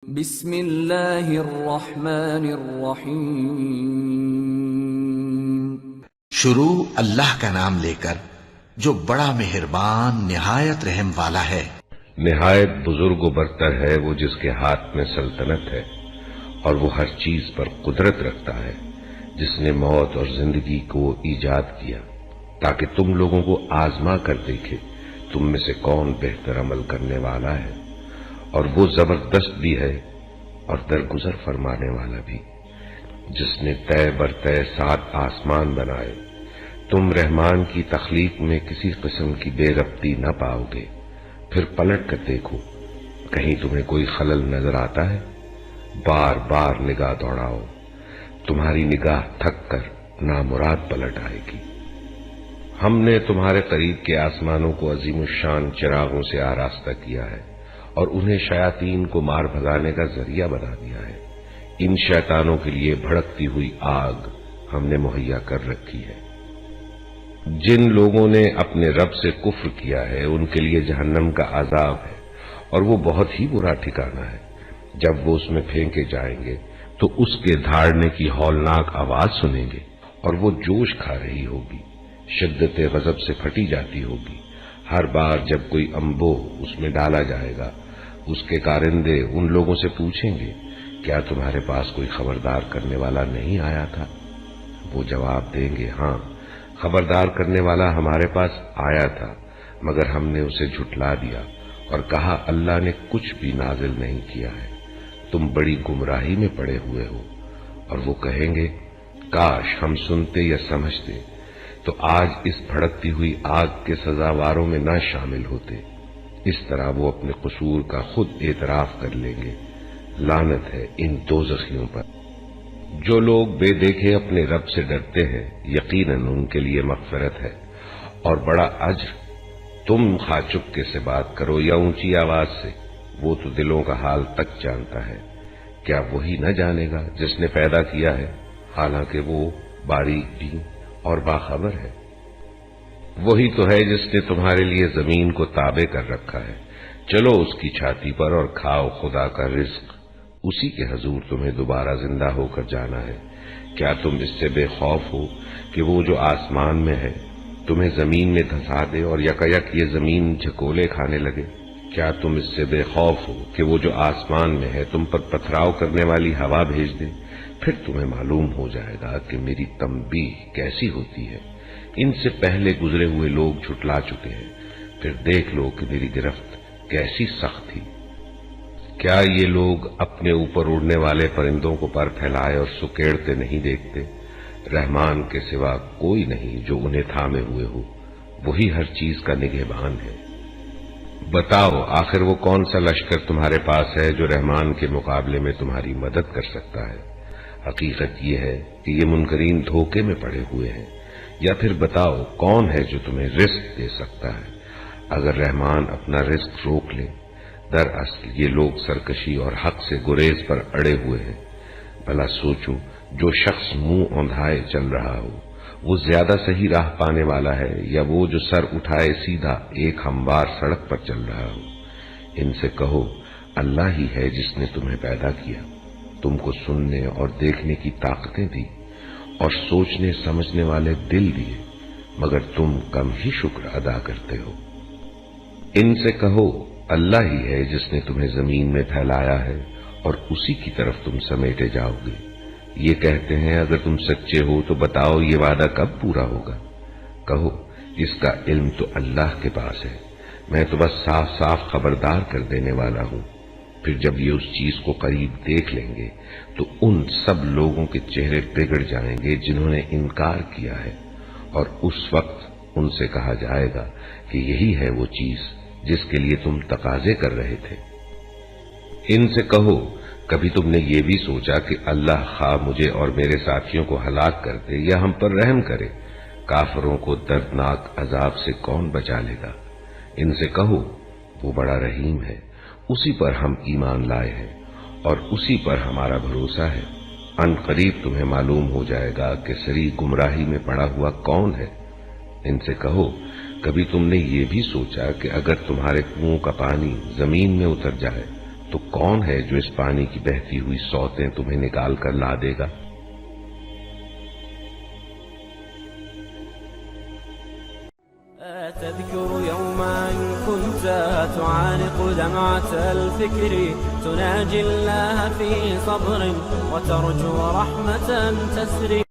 بسم اللہ الرحمن الرحیم۔ شروع اللہ کا نام لے کر جو بڑا مہربان نہایت رحم والا ہے۔ نہایت بزرگ و برتر ہے وہ جس کے ہاتھ میں سلطنت ہے اور وہ ہر چیز پر قدرت رکھتا ہے، جس نے موت اور زندگی کو ایجاد کیا تاکہ تم لوگوں کو آزما کر دیکھے تم میں سے کون بہتر عمل کرنے والا ہے، اور وہ زبردست بھی ہے اور درگزر فرمانے والا بھی، جس نے طے بر طے 7 آسمان بنائے۔ تم رحمان کی تخلیق میں کسی قسم کی بے ربطی نہ پاؤ گے، پھر پلٹ کر دیکھو کہیں تمہیں کوئی خلل نظر آتا ہے؟ بار بار نگاہ دوڑاؤ، تمہاری نگاہ تھک کر نامراد پلٹ آئے گی۔ ہم نے تمہارے قریب کے آسمانوں کو عظیم الشان چراغوں سے آراستہ کیا ہے اور انہیں شیاطین کو مار بھگانے کا ذریعہ بنا دیا ہے۔ ان شیطانوں کے لیے بھڑکتی ہوئی آگ ہم نے مہیا کر رکھی ہے۔ جن لوگوں نے اپنے رب سے کفر کیا ہے ان کے لیے جہنم کا عذاب ہے اور وہ بہت ہی برا ٹھکانہ ہے۔ جب وہ اس میں پھینکے جائیں گے تو اس کے دھاڑنے کی ہولناک آواز سنیں گے اور وہ جوش کھا رہی ہوگی، شدت غضب سے پھٹی جاتی ہوگی۔ ہر بار جب کوئی انبو اس میں ڈالا جائے گا، اس کے کارندے ان لوگوں سے پوچھیں گے کیا تمہارے پاس کوئی خبردار کرنے والا نہیں آیا تھا؟ وہ جواب دیں گے ہاں، خبردار کرنے والا ہمارے پاس آیا تھا، مگر ہم نے اسے جھٹلا دیا اور کہا اللہ نے کچھ بھی نازل نہیں کیا ہے، تم بڑی گمراہی میں پڑے ہوئے ہو۔ اور وہ کہیں گے کاش ہم سنتے یا سمجھتے تو آج اس بھڑکتی ہوئی آگ کے سزاواروں میں نہ شامل ہوتے۔ اس طرح وہ اپنے قصور کا خود اعتراف کر لیں گے۔ لعنت ہے ان دوزخیوں پر۔ جو لوگ بے دیکھے اپنے رب سے ڈرتے ہیں یقیناً ان کے لیے مغفرت ہے اور بڑا اجر۔ تم خواہ چپکے سے بات کرو یا اونچی آواز سے، وہ تو دلوں کا حال تک جانتا ہے۔ کیا وہی نہ جانے گا جس نے پیدا کیا ہے، حالانکہ وہ باریک بھی اور باخبر ہے۔ وہی تو ہے جس نے تمہارے لیے زمین کو تابع کر رکھا ہے، چلو اس کی چھاتی پر اور کھاؤ خدا کا رزق، اسی کے حضور تمہیں دوبارہ زندہ ہو کر جانا ہے۔ کیا تم اس سے بے خوف ہو کہ وہ جو آسمان میں ہے تمہیں زمین میں دھسا دے اور یکایک یہ زمین جھکولے کھانے لگے؟ کیا تم اس سے بے خوف ہو کہ وہ جو آسمان میں ہے تم پر پتھراؤ کرنے والی ہوا بھیج دے؟ پھر تمہیں معلوم ہو جائے گا کہ میری تنبیہ کیسی ہوتی ہے۔ ان سے پہلے گزرے ہوئے لوگ جھٹلا چکے ہیں، پھر دیکھ لو کہ میری گرفت کیسی سخت تھی۔ کیا یہ لوگ اپنے اوپر اڑنے والے پرندوں کو پر پھیلائے اور سکیڑتے نہیں دیکھتے؟ رحمان کے سوا کوئی نہیں جو انہیں تھامے ہوئے ہو، وہی ہر چیز کا نگہبان ہے۔ بتاؤ آخر وہ کون سا لشکر تمہارے پاس ہے جو رحمان کے مقابلے میں تمہاری مدد کر سکتا ہے؟ حقیقت یہ ہے کہ یہ منکرین دھوکے میں پڑے ہوئے ہیں۔ یا پھر بتاؤ کون ہے جو تمہیں رزق دے سکتا ہے اگر رحمان اپنا رزق روک لے؟ دراصل یہ لوگ سرکشی اور حق سے گریز پر اڑے ہوئے ہیں۔ بھلا سوچو جو شخص منہ اوندھائے چل رہا ہو وہ زیادہ صحیح راہ پانے والا ہے یا وہ جو سر اٹھائے سیدھا ایک ہموار سڑک پر چل رہا ہو؟ ان سے کہو اللہ ہی ہے جس نے تمہیں پیدا کیا، تم کو سننے اور دیکھنے کی طاقتیں دی اور سوچنے سمجھنے والے دل دیے، مگر تم کم ہی شکر ادا کرتے ہو۔ ان سے کہو اللہ ہی ہے جس نے تمہیں زمین میں پھیلایا ہے اور اسی کی طرف تم سمیٹے جاؤ گے۔ یہ کہتے ہیں اگر تم سچے ہو تو بتاؤ یہ وعدہ کب پورا ہوگا؟ کہو اس کا علم تو اللہ کے پاس ہے، میں تو بس صاف صاف خبردار کر دینے والا ہوں۔ پھر جب یہ اس چیز کو قریب دیکھ لیں گے تو ان سب لوگوں کے چہرے بگڑ جائیں گے جنہوں نے انکار کیا ہے، اور اس وقت ان سے کہا جائے گا کہ یہی ہے وہ چیز جس کے لیے تم تقاضے کر رہے تھے۔ ان سے کہو کبھی تم نے یہ بھی سوچا کہ اللہ خواہ مجھے اور میرے ساتھیوں کو ہلاک کر دے یا ہم پر رحم کرے، کافروں کو دردناک عذاب سے کون بچا لے گا؟ ان سے کہو وہ بڑا رحیم ہے، اسی پر ہم ایمان لائے ہیں اور اسی پر ہمارا بھروسہ ہے۔ ان قریب تمہیں معلوم ہو جائے گا کہ سری گمراہی میں پڑا ہوا کون ہے۔ ان سے کہو کبھی تم نے یہ بھی سوچا کہ اگر تمہارے کنوؤں کا پانی زمین میں اتر جائے تو کون ہے جو اس پانی کی بہتی ہوئی سوتیں تمہیں نکال کر لا دے گا؟ تذكر يوما كنت تعانق دمعة الفكر تناجي الله في صبر وترجو رحمة تسري